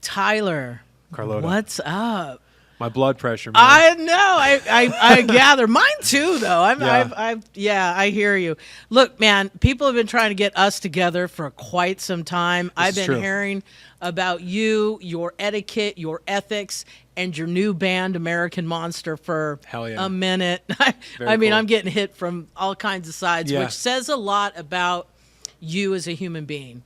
Tyler, Carlota. what's up? My blood pressure, man. I know. I gather. Mine too, though. I hear you. Look, man, people have been trying to get us together for quite some time. I've been hearing about you, your etiquette, your ethics, and your new band, American Monster, for a minute. I mean, cool. I'm getting hit from all kinds of sides, which says a lot about you as a human being.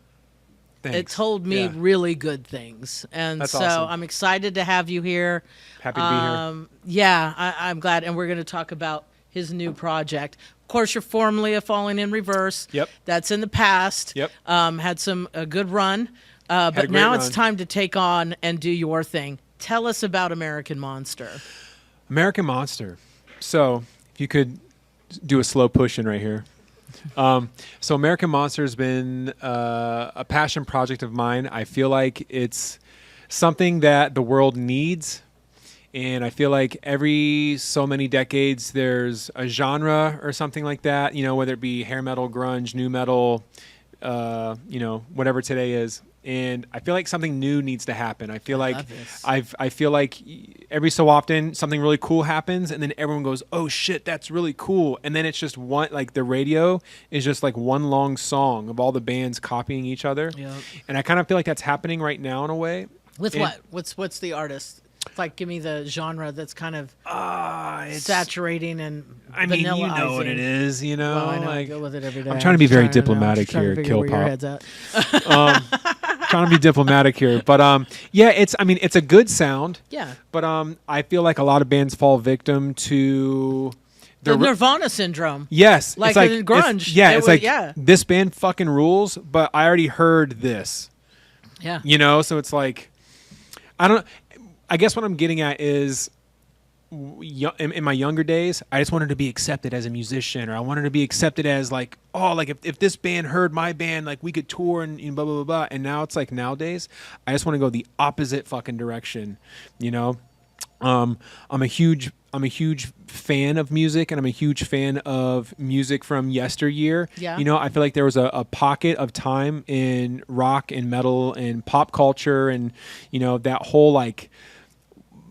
Thanks. It told me really good things. And That's so awesome. I'm excited to have you here. Happy to be here. Yeah, I'm glad. And we're going to talk about his new project. Of course, you're formerly of Falling in Reverse. Yep. That's in the past. Yep. Had a good run. But now it's time to take on and do your thing. Tell us about American Monster. American Monster. So if you could do a slow push in right here. So American Monster has been a passion project of mine. I feel like it's something that the world needs. And I feel like every so many decades, there's a genre or something like that, you know, whether it be hair metal, grunge, new metal, you know, whatever today is. And I feel like something new needs to happen. I feel like I feel like every so often something really cool happens, and then everyone goes, "Oh shit, that's really cool!" And then it's just one, like the radio is just like one long song of all the bands copying each other. Yep. And I kind of feel like that's happening right now in a way. With what? What's the artist? It's like, give me the genre that's kind of saturating and I mean, you know what it is, you know. Well, I know. Like, I go with it every day. I'm trying to be very diplomatic here, Kill Pop. Where your head's at. Trying to be diplomatic here, but yeah, it's a good sound. Yeah. But I feel like a lot of bands fall victim to the Nirvana syndrome. Yes, like in grunge. This band fucking rules, but I already heard this. Yeah. You know, so it's like I guess what I'm getting at is in my younger days, I just wanted to be accepted as a musician, or I wanted to be accepted as like, oh, like if this band heard my band, like we could tour and blah, blah, blah, blah. And now it's like nowadays, I just want to go the opposite fucking direction, you know? I'm a huge fan of music, and I'm a huge fan of music from yesteryear. Yeah. You know, I feel like there was a pocket of time in rock and metal and pop culture, and, you know, that whole like,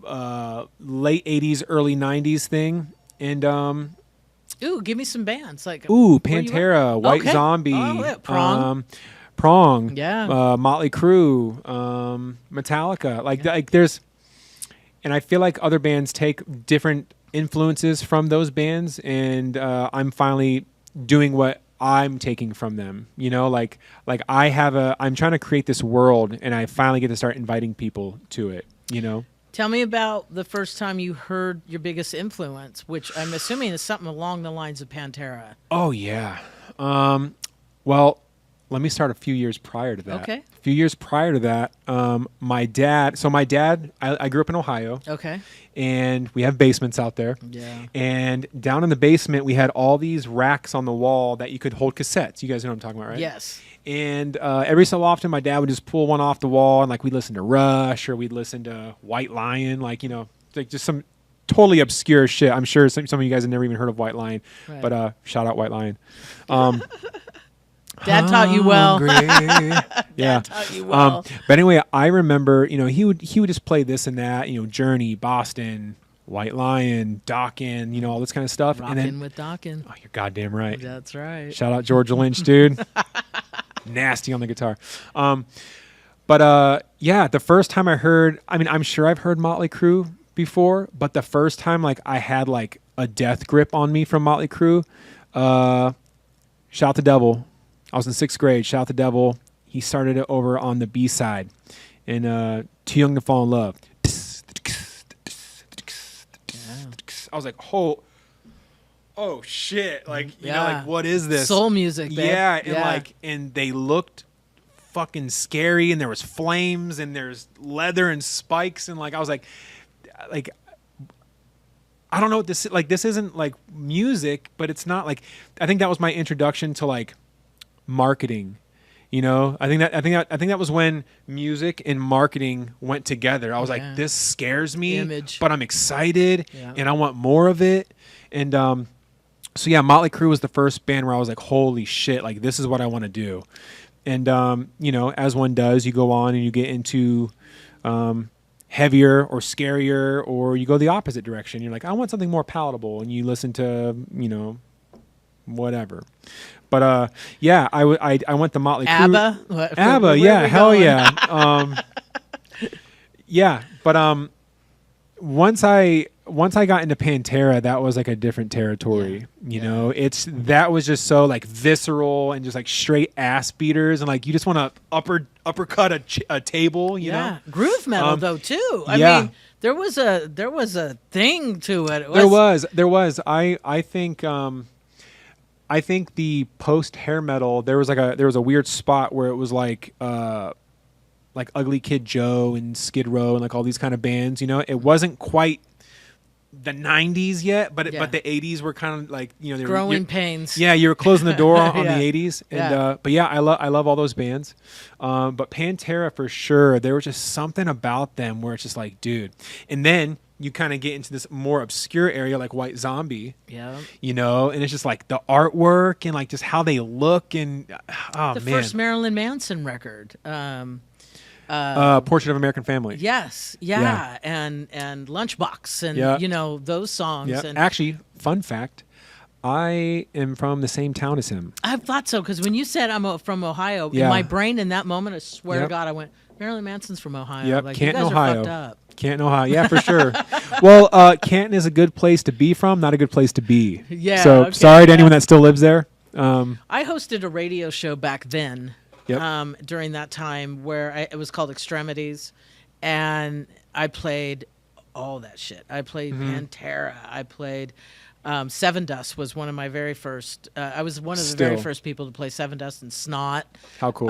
late 80s, early 90s thing. And ooh, give me some bands like Pantera, White Zombie, Prong, Motley Crue, Metallica. Like there's, and I feel like other bands take different influences from those bands, and I'm finally doing what I'm taking from them. You know, like I'm trying to create this world, and I finally get to start inviting people to it, you know? Tell me about the first time you heard your biggest influence, which I'm assuming is something along the lines of Pantera. Oh, yeah. Well, let me start a few years prior to that. Okay. A few years prior to that, my dad, I grew up in Ohio. Okay. And we have basements out there. Yeah. And down in the basement, we had all these racks on the wall that you could hold cassettes. You guys know what I'm talking about, right? Yes. And every so often, my dad would just pull one off the wall, and like we'd listen to Rush, or we'd listen to White Lion, like, you know, like just some totally obscure shit. I'm sure some of you guys have never even heard of White Lion, but shout out White Lion. Dad taught you well. Yeah. Dad taught you well. But anyway, I remember, you know, he would just play this and that, you know, Journey, Boston, White Lion, Dokken, you know, all this kind of stuff. Rockin' and then with Dokken. Oh, you're goddamn right. That's right. Shout out Georgia Lynch, dude. Nasty on the guitar. But yeah, the first time I heard, I mean, I'm sure I've heard Motley Crue before, but the first time like I had like a death grip on me from Motley Crue, Shout the Devil. I was in 6th grade. Shout the Devil. He started it over on the B side, and Too Young to Fall in Love. I was like, oh shit! Like, you know, like, what is this? Soul music, babe. Yeah, and like, and they looked fucking scary, and there was flames, and there's leather and spikes, and like, I was like, I don't know what this, like, this isn't like music, but it's not like, I think that was my introduction to like marketing. You know, I think that was when music and marketing went together. I was like, this scares me, but I'm excited and I want more of it. And so yeah, Motley Crue was the first band where I was like, holy shit, like this is what I want to do. And you know, as one does, you go on and you get into heavier or scarier, or you go the opposite direction. You're like, I want something more palatable, and you listen to, whatever. But yeah, I went to Motley Crue. ABBA? ABBA, yeah, hell yeah. Yeah, but once I got into Pantera, that was like a different territory. You know, that was just so like visceral and just like straight ass beaters, and like you just want to uppercut a table. You know, groove metal though too. I mean, there was a thing to it. There was. I think the post hair metal, there was a weird spot where it was like Ugly Kid Joe and Skid Row and like all these kind of bands. You know, it wasn't quite the 90s yet, but the 80s were kind of like, they were growing pains. Yeah, you were closing the door on the 80s. And but yeah, I love all those bands. But Pantera for sure, there was just something about them where it's just like, dude. And then you kind of get into this more obscure area like White Zombie. Yeah. And it's just like the artwork and like just how they look, and the first Marilyn Manson record. Portrait of American Family. Yes, and Lunchbox, and those songs. Yeah. And actually, fun fact, I am from the same town as him. I thought so, because when you said I'm from Ohio, in my brain in that moment, I swear to God, I went, Marilyn Manson's from Ohio. Yep, like, Canton, you guys Ohio. are fucked up. Canton, Ohio. Yeah, for sure. Well, Canton is a good place to be from, not a good place to be. Yeah. So sorry to anyone that still lives there. I hosted a radio show back then. Yep. During that time where it was called Extremities, and I played all that shit. I played Pantera. I played Seven Dust was one of my very first. I was one of the very first people to play Seven Dust and Snot. How cool.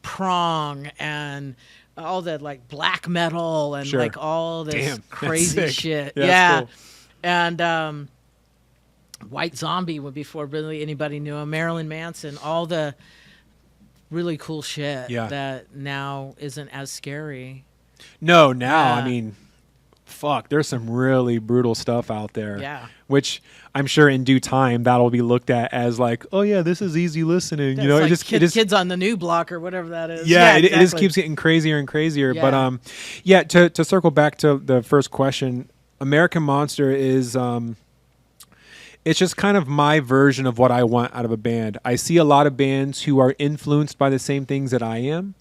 Prong and all the like black metal and like all this crazy shit. Yeah. Cool. And White Zombie, before really anybody knew him. Marilyn Manson, all the really cool shit that now isn't as scary. No, now, I mean, fuck, there's some really brutal stuff out there. Yeah. Which I'm sure in due time that'll be looked at as like, oh yeah, this is easy listening. That's like it just Kids on the New Block or whatever that is. Yeah, exactly. It just keeps getting crazier and crazier. Yeah. But to circle back to the first question, American Monster is it's just kind of my version of what I want out of a band. I see a lot of bands who are influenced by the same things that I am,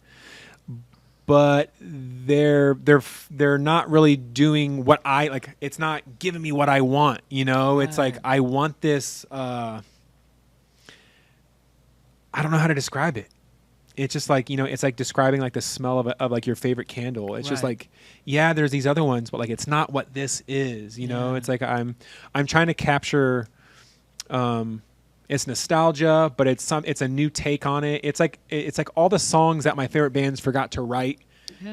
but they're not really doing what I like. It's not giving me what I want, It's like I want this. I don't know how to describe it. It's just like it's like describing like the smell of like your favorite candle. It's just like, yeah, there's these other ones, but like it's not what this is. It's like I'm trying to capture. It's nostalgia, but it's a new take on it. It's like all the songs that my favorite bands forgot to write,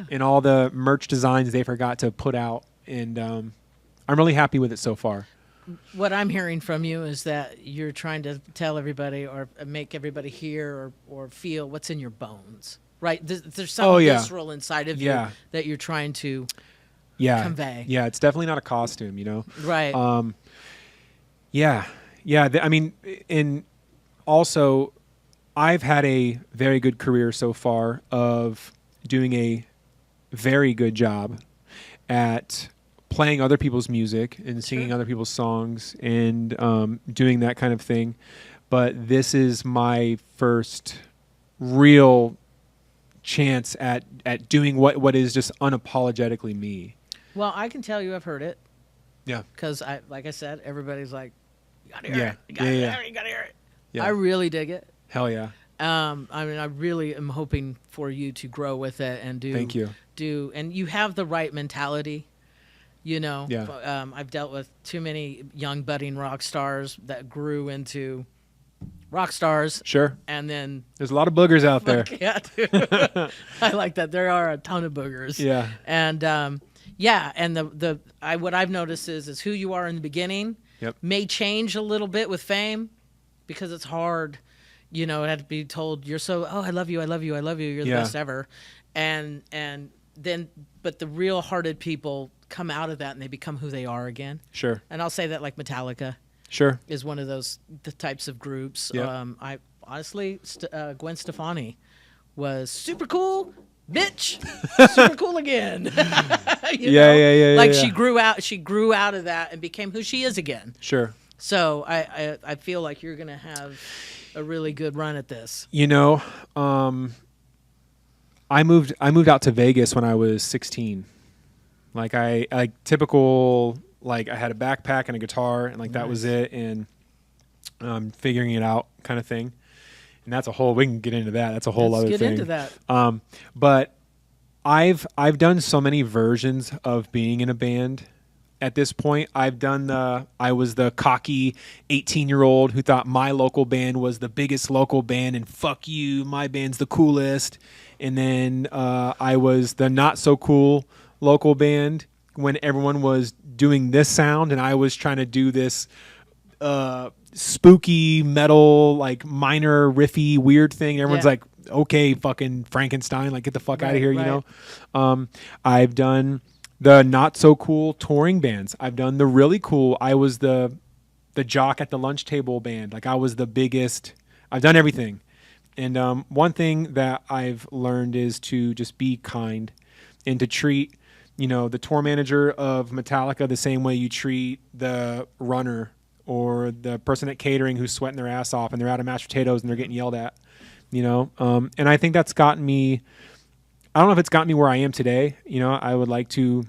and all the merch designs they forgot to put out, and I'm really happy with it so far. What I'm hearing from you is that you're trying to tell everybody or make everybody hear or feel what's in your bones, right? There's something visceral inside of you that you're trying to convey. Yeah, it's definitely not a costume, Right. Yeah. I mean, and also, I've had a very good career so far of doing a very good job at playing other people's music and singing other people's songs and doing that kind of thing. But this is my first real chance at doing what is just unapologetically me. Well, I can tell you I've heard it. Yeah. Because, like I said, everybody's like, you gotta hear it. You gotta hear it. Yeah. I really dig it. Hell yeah. I mean, I really am hoping for you to grow with it and do. Thank you. And you have the right mentality. Yeah. I've dealt with too many young budding rock stars that grew into rock stars. Sure. And then there's a lot of boogers out there. Yeah, dude. I like that. There are a ton of boogers. Yeah. And and what I've noticed is who you are in the beginning may change a little bit with fame because it's hard. It had to be told you're I love you, I love you, I love you. You're the best ever. And then but the real hearted people come out of that and they become who they are again. Sure. And I'll say that like Metallica. Sure. Is one of the types of groups. Yep. I honestly Gwen Stefani was super cool, bitch, super cool again. Yeah. Like she grew out of that and became who she is again. Sure. So I feel like you're gonna have a really good run at this. I moved out to Vegas when I was 16. Like typical, like I had a backpack and a guitar and like that was it, and figuring it out kind of thing. And that's we can get into that. That's a whole other thing. Let's get into that. But I've done so many versions of being in a band. At this point, I was the cocky 18-year-old who thought my local band was the biggest local band and fuck you, my band's the coolest. And then I was the not so cool local band when everyone was doing this sound and I was trying to do this spooky metal, like minor riffy weird thing. Everyone's like, okay, fucking Frankenstein, like get the fuck out of here, you know? I've done the not so cool touring bands. I've done the really cool. I was the jock at the lunch table band. Like I was the biggest. I've done everything. And one thing that I've learned is to just be kind and to treat, the tour manager of Metallica the same way you treat the runner or the person at catering who's sweating their ass off and they're out of mashed potatoes and they're getting yelled at, And I think that's gotten me. I don't know if it's gotten me where I am today. I would like to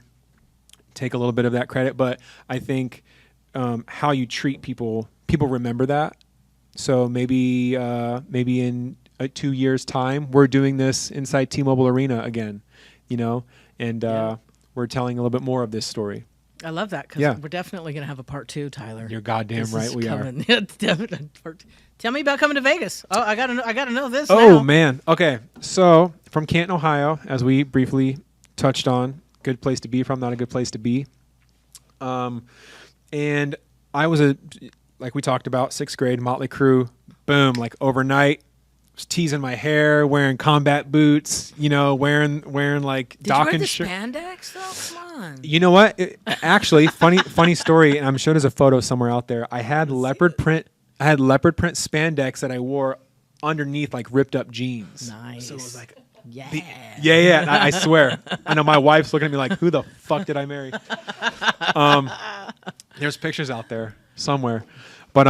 take a little bit of that credit, but I think how you treat people remember that. So maybe in 2 years' time, we're doing this inside T-Mobile Arena again, and we're telling a little bit more of this story. I love that because we're definitely going to have a part 2, Tyler. You're goddamn right we are. It's definitely part 2. Tell me about coming to Vegas. Oh, I gotta know this. Oh now. Man. Okay. So from Canton, Ohio, as we briefly touched on, good place to be from, not a good place to be. And I was like we talked about, 6th grade, Motley Crue, boom, like overnight. Was teasing my hair, wearing combat boots, wearing like Dawkins shirt. Did you wear the spandex though? Come on. You know what? Actually, funny story, and I'm sure there's a photo somewhere out there. I had leopard print spandex that I wore underneath like ripped up jeans. Nice. So it was like, yeah. I swear. I know my wife's looking at me like, who the fuck did I marry? There's pictures out there somewhere, but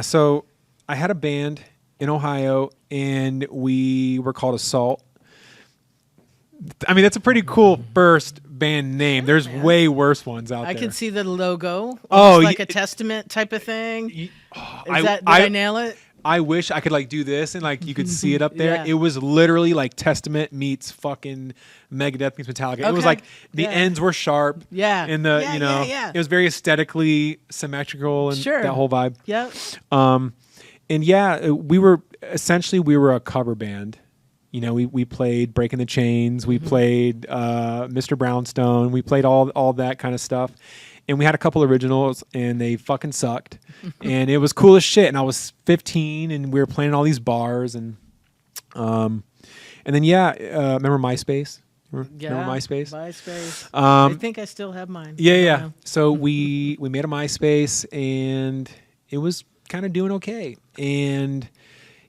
so I had a band in Ohio and we were called Assault. I mean, that's a pretty cool first band name. There's way worse ones out there. I can see the logo. Oh, like a testament type of thing. Did I nail it? I wish I could like do this and like you could see it up there. It was literally like Testament meets fucking Megadeth meets Metallica. Okay. It was like the ends were sharp. Yeah. And it was very aesthetically symmetrical and that whole vibe. Yep. And we were a cover band. We played Breaking the Chains. We played Mr. Brownstone. We played all that kind of stuff. And we had a couple originals, and they fucking sucked. And it was cool as shit. And I was 15, and we were playing all these bars. And then, remember MySpace? Remember MySpace? MySpace. I think I still have mine. Yeah. So we made a MySpace, and it was kind of doing okay. And,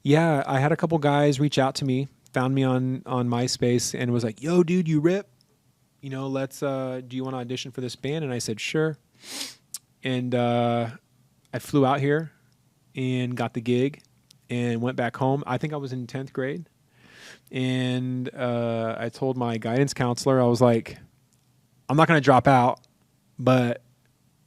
I had a couple guys reach out to me, found me on MySpace, and was like, yo, dude, you rip. Let's, do you want to audition for this band? And I said, sure. And I flew out here and got the gig and went back home. I think I was in 10th grade. And I told my guidance counselor, I was like, I'm not going to drop out, but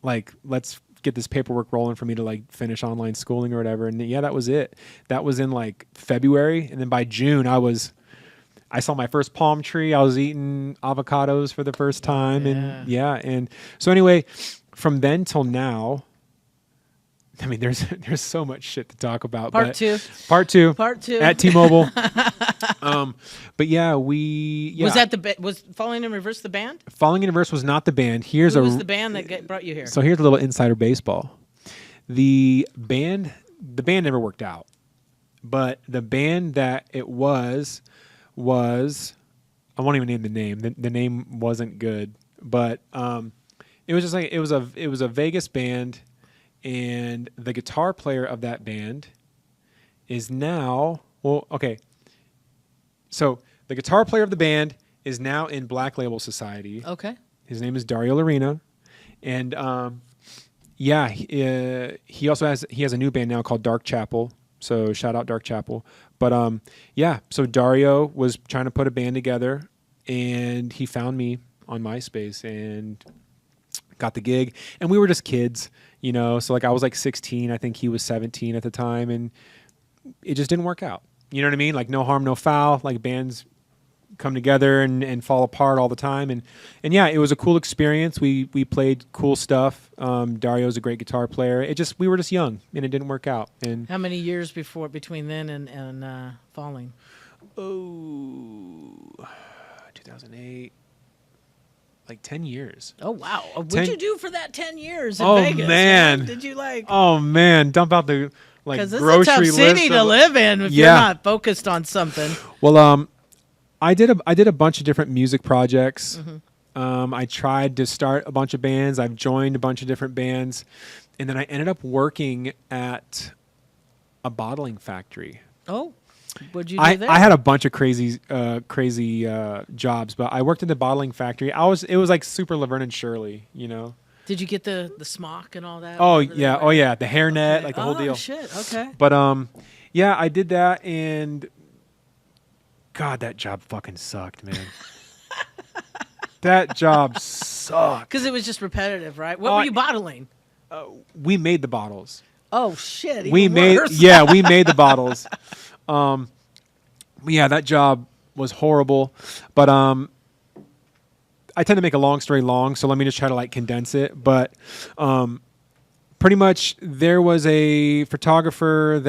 like, let's get this paperwork rolling for me to like finish online schooling or whatever. And that was it. That was in like February. And then by June, I saw my first palm tree. I was eating avocados for the first time. Yeah. And so anyway, from then till now, I mean, there's so much shit to talk about. Part two at T-Mobile. But was Falling in Reverse the band? Falling in Reverse was not the band. Who was the band that brought you here? So here's a little insider baseball. The band never worked out, but the band that it was I won't even name the name. The name wasn't good, but it was just like it was a Vegas band. And the guitar player of that band is now, so the guitar player of the band is now in Black Label Society. Okay. His name is Dario Lorena, and he also has a new band now called Dark Chapel. So shout out Dark Chapel. But so Dario was trying to put a band together, and he found me on MySpace and got the gig. And we were just kids, So like I was like 16, I think he was 17 at the time, and it just didn't work out. You know what I mean? Like no harm, no foul. Like bands come together and fall apart all the time. And yeah, it was a cool experience. We played cool stuff. Dario's a great guitar player. We were just young and it didn't work out. And how many years between then and Falling? 2008. Like 10 years. Oh wow! What'd you do for that 10 years in Vegas? Man, right? Did you like? Oh man, dump out the because grocery list. Because this is a tough city to live in if you're not focused on something. Well, I did a bunch of different music projects. Mm-hmm. I tried to start a bunch of bands. I've joined a bunch of different bands, and then I ended up working at a bottling factory. Oh. What'd you do there? I had a bunch of crazy jobs, but I worked in the bottling factory. It was like super Laverne and Shirley, Did you get the smock and all that? Oh yeah, the hairnet, like the whole deal. Oh shit, okay. But I did that, and God, that job fucking sucked, man. That job sucked. Because it was just repetitive, right? What were you bottling? We made the bottles. Oh shit! We made the bottles. That job was horrible, but I tend to make a long story long, so let me just try to like condense it. But pretty much there was a photographer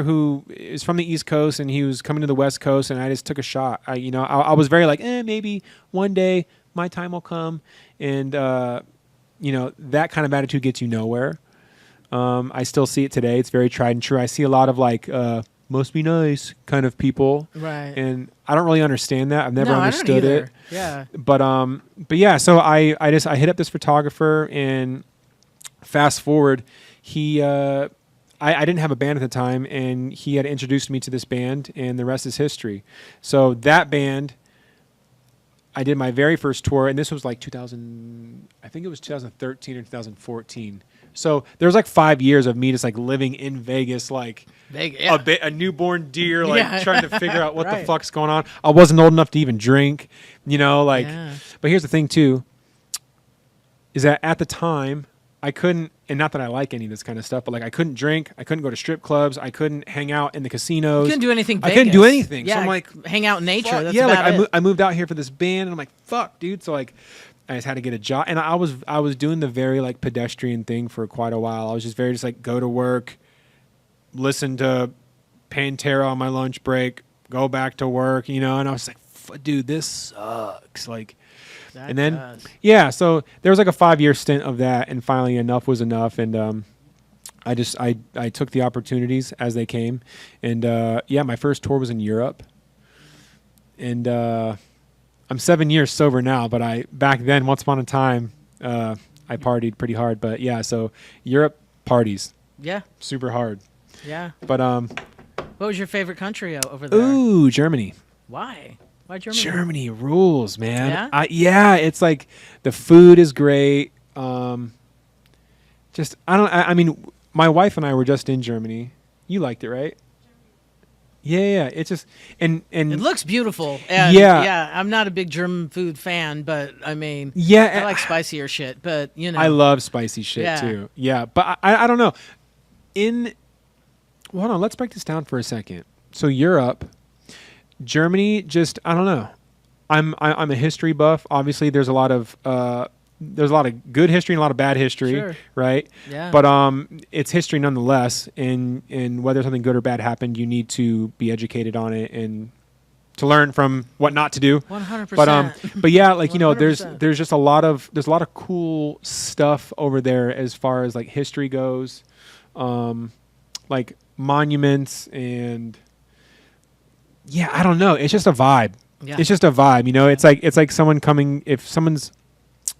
who is from the East Coast, and he was coming to the West Coast, and I just took a shot. I was very like, maybe one day my time will come, and that kind of attitude gets you nowhere. I still see it today. It's very tried and true. I see a lot of like must be nice kind of people, right? And I don't really understand that. I've never understood it. Yeah. But yeah. So I hit up this photographer, and fast forward, I didn't have a band at the time, and he had introduced me to this band, and the rest is history. So that band, I did my very first tour, and this was like 2013 or 2014. So there was like 5 years of me just like living in Vegas, like a newborn deer, like trying to figure out what the fuck's going on. I wasn't old enough to even drink, But here's the thing too, is that at the time I couldn't, and not that I like any of this kind of stuff, but like I couldn't drink, I couldn't go to strip clubs, I couldn't hang out in the casinos. You couldn't do anything. I couldn't do anything. Yeah, so I'm like, hang out in nature. Fuck. That's yeah, about like I moved out here for this band, and I'm like, fuck, dude. So like, I just had to get a job, and I was doing the very like pedestrian thing for quite a while. I was just very like go to work, listen to Pantera on my lunch break, go back to work, and I was like, dude, this sucks. Like, that and then does. so there was like a 5-year stint of that, and finally enough was enough, and I took the opportunities as they came, and my first tour was in Europe, and I'm 7 years sober now, but back then, once upon a time, I partied pretty hard. But yeah, so Europe parties. Yeah. Super hard. Yeah. But what was your favorite country over there? Ooh, Germany. Why? Why Germany? Germany rules, man. Yeah? It's like the food is great. I mean, my wife and I were just in Germany. You liked it, right? Yeah. It's just and it looks beautiful. And I'm not a big German food fan, but I mean, I like spicier shit. But I love spicy shit too. Yeah, but I don't know. Hold on, let's break this down for a second. So Europe, Germany, just I don't know. I'm a history buff. Obviously, there's a lot of good history and a lot of bad history, right? Yeah. But it's history nonetheless, and whether something good or bad happened, you need to be educated on it and to learn from what not to do. 100%. But yeah, like there's just a lot of cool stuff over there as far as like history goes, like monuments and I don't know. It's just a vibe. Yeah. It's just a vibe. It's like someone coming if someone's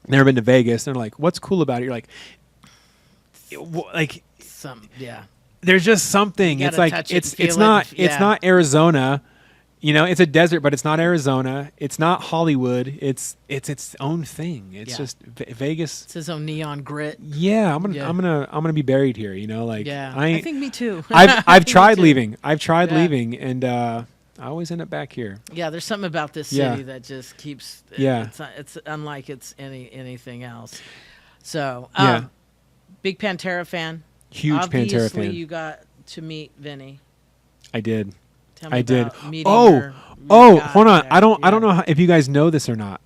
never been to Vegas, and they're like, "What's cool about it?" You're like, there's just something. It's like it's not Arizona. You know, it's a desert, but it's not Arizona. It's not Hollywood. It's its own thing. It's just Vegas. It's his own neon grit. Yeah, I'm gonna be buried here. You know, like I think me too. I've tried leaving. I've tried leaving, and I always end up back here. Yeah, there's something about this city that just keeps. It's unlike anything else. So, big Pantera fan. Huge Obviously, Pantera fan. You got to meet Vinnie. I did. Tell me I did. About meeting her Hold on. there. I don't know if you guys know this or not.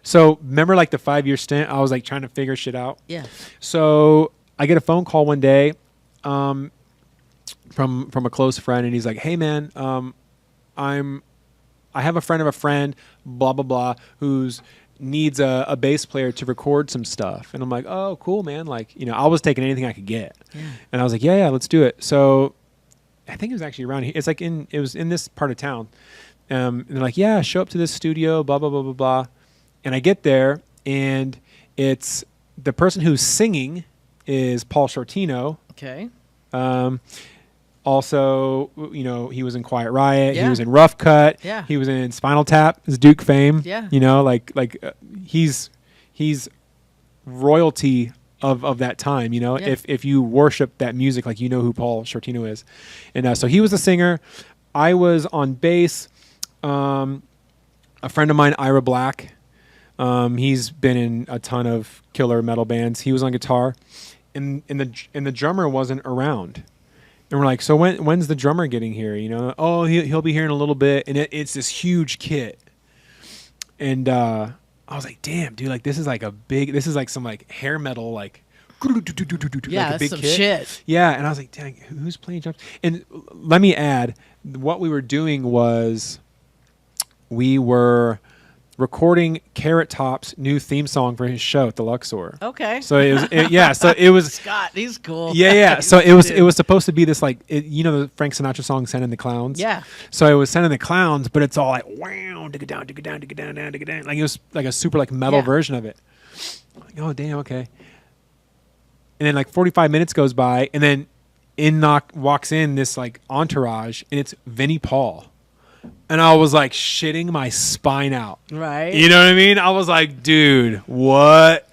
So remember, like the 5-year stint, I was like trying to figure shit out. Yeah. So I get a phone call one day, from a close friend, and he's like, "Hey man, I have a friend of a friend, blah blah blah, who's needs a bass player to record some stuff." And I'm like, "Oh, cool, man!" Like, you know, I was taking anything I could get, and I was like, "Yeah, let's do it." So I think it was actually around here. It's like it was in this part of town. And they're like, "Yeah, show up to this studio, blah, blah, blah, blah, blah." And I get there, and it's the person who's singing is Paul Shortino. Okay. Also, you know, he was in Quiet Riot. He was in Rough Cut. Yeah. He was in Spinal Tap, his Duke fame. Yeah. You know, he's royalty of that time, you know, if you worship that music, like, you know who Paul Shortino is. And so he was a singer. I was on bass. A friend of mine, Ira Black, he's been in a ton of killer metal bands. He was on guitar, and the drummer wasn't around. And we're like, "So when's the drummer getting here?" You know, "Oh, he'll be here in a little bit." And it's this huge kit. And I was like, "Damn, dude! Like, this is like some like hair metal, like, yeah, like a big some kit." shit. Yeah, and I was like, "Dang, who's playing drums?" And let me add, what we were doing was we were recording Carrot Top's new theme song for his show at the Luxor. Okay. So it was Scott. He's cool. Yeah. So it was supposed to be this, like, you know, the Frank Sinatra song "Sending the Clowns." Yeah. So it was "Sending the Clowns," but it's all like wow, digga down, digga down, digga down, digga down. Like, it was like a super like metal version of it. I'm like, oh damn, okay. And then like 45 minutes goes by, and then walks in this like entourage, and it's Vinnie Paul. And I was like shitting my spine out. Right. You know what I mean? I was like, dude, what?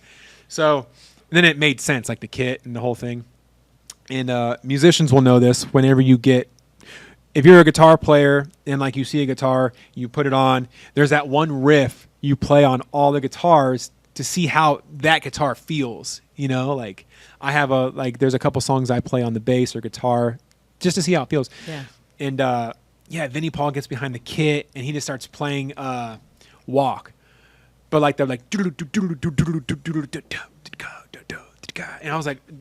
So then it made sense, like the kit and the whole thing. And musicians will know this. If you're a guitar player and like you see a guitar, you put it on, there's that one riff you play on all the guitars to see how that guitar feels. You know, like there's a couple songs I play on the bass or guitar just to see how it feels. Yeah. And Vinnie Paul gets behind the kit and he just starts playing Walk. But like they're like, and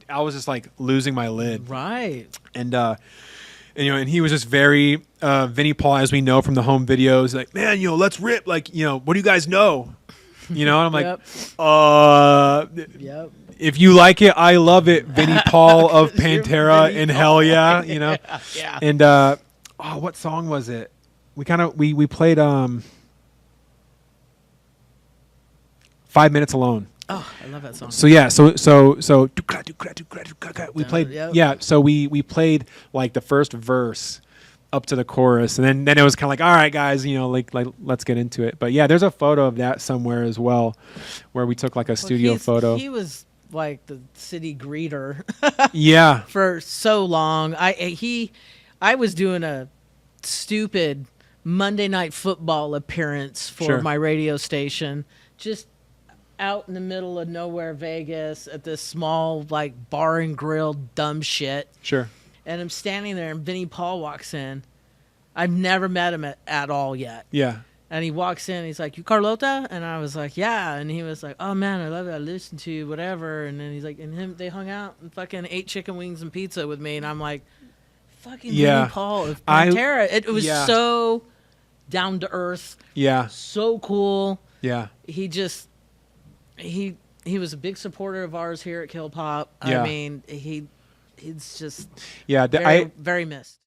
I was just like losing my lid. Right. And you know, and he was just very Vinnie Paul, as we know from the home videos, like, "Man, you know, let's rip. Like, you know, what do you guys know?" You know, and I'm like, Yep. If you like it, I love it. Vinnie Paul of Pantera, and hell yeah, you know. Yeah. And what song was it? We played 5 Minutes Alone. Oh, I love that song. So we played so we played like the first verse up to the chorus, and then it was kind of like, all right guys, you know, like let's get into it. But yeah, there's a photo of that somewhere as well, where we took like a studio photo. He was like the city greeter yeah, for so long. I was doing a stupid Monday Night Football appearance for my radio station, just out in the middle of nowhere, Vegas, at this small like bar and grill dumb shit. Sure. And I'm standing there, and Vinnie Paul walks in. I've never met him at all yet. Yeah. And he walks in, he's like, "You Carlota?" And I was like, "Yeah." And he was like, "Oh man, I love it. I listen to you, whatever." And then he's like, they hung out and fucking ate chicken wings and pizza with me. And I'm like, fucking Vinnie Paul of Pantera. It was so down to earth. Yeah. So cool. Yeah. He just, he was a big supporter of ours here at Kill Pop. Yeah. I mean, he's just very missed.